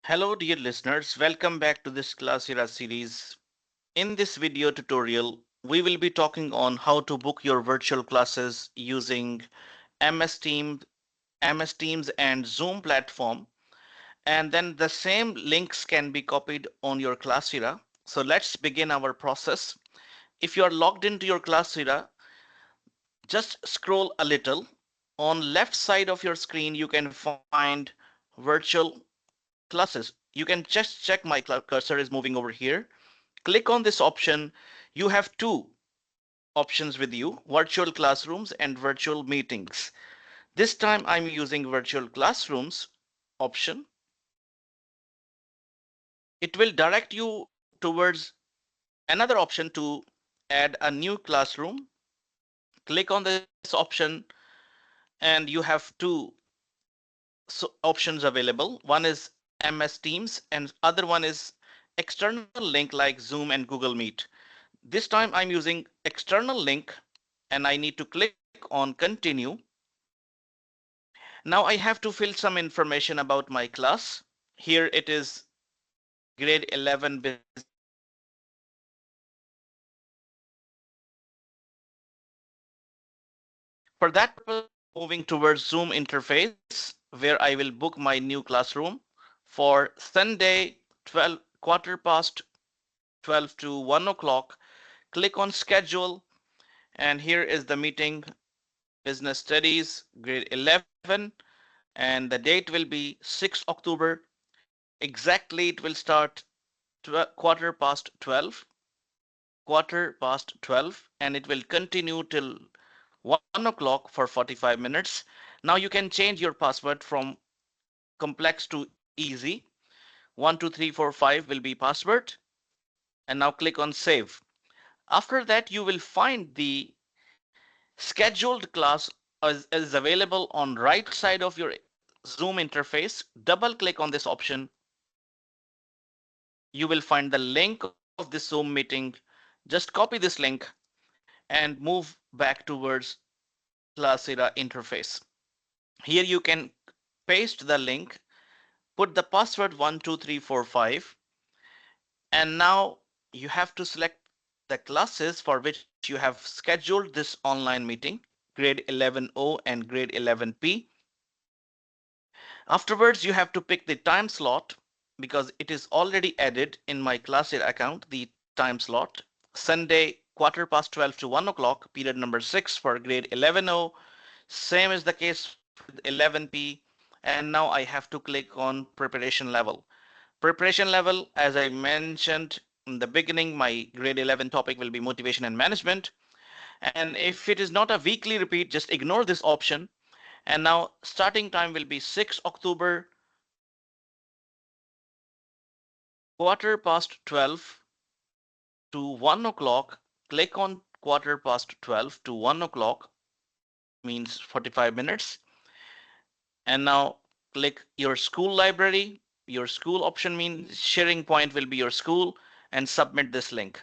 Hello dear listeners, welcome back to this Classera series. In this video tutorial, we will be talking on how to book your virtual classes using MS Teams, MS Teams and Zoom platform. And then the same links can be copied on your Classera. So let's begin our process. If you are logged into your Classera, just scroll a little. On left side of your screen, you can find virtual classes. You can just check my cursor is moving over here. Click on this option. You have two options with you, virtual classrooms and virtual meetings. This time I'm using virtual classrooms option. It will direct you towards another option to add a new classroom. Click on this option and you have two options available. One is MS Teams and other one is external link like Zoom and Google Meet. This time I'm using external link and I need to click on continue. Now I have to fill some information about my class. Here it is grade 11 business For that purpose, moving towards Zoom interface where I will book my new classroom for Sunday 12 quarter past 12 to 1 o'clock. Click on schedule and here is the meeting business studies grade 11 and the date will be 6 October. Exactly it will start quarter past 12 and it will continue till 1 o'clock for 45 minutes. Now you can change your password from complex to easy. 12345 will be password and now click on save. After that you will find the scheduled class is available on right side of your Zoom interface. Double click on this option. You will find the link of this Zoom meeting. Just copy this link and move back towards Classera interface. Here you can paste the link, put the password 12345, and now you have to select the classes for which you have scheduled this online meeting, grade 11O and grade 11P. Afterwards, you have to pick the time slot because it is already added in my Classera account, the time slot. Sunday, quarter past 12 to 1 o'clock, period number 6 for grade 11O. Same is the case with 11P. And now I have to click on preparation level. Preparation level, as I mentioned in the beginning, my grade 11 topic will be motivation and management. And if it is not a weekly repeat, just ignore this option. And now starting time will be 6 October, quarter past 12 to 1 o'clock. Click on quarter past 12 to 1 o'clock, means 45 minutes. And now click your school library. Your school option means sharing point will be your school and submit this link.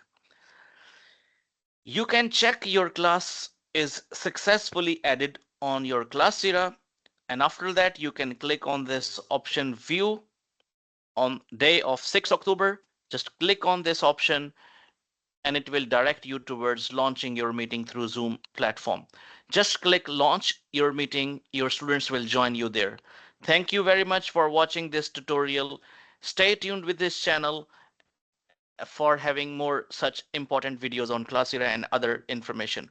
You can check your class is successfully added on your Classera, and after that you can click on this option view on day of 6 October. Just click on this option and it will direct you towards launching your meeting through Zoom platform. Just click launch your meeting. Your students will join you there. Thank you very much for watching this tutorial. Stay tuned with this channel for having more such important videos on Classera and other information.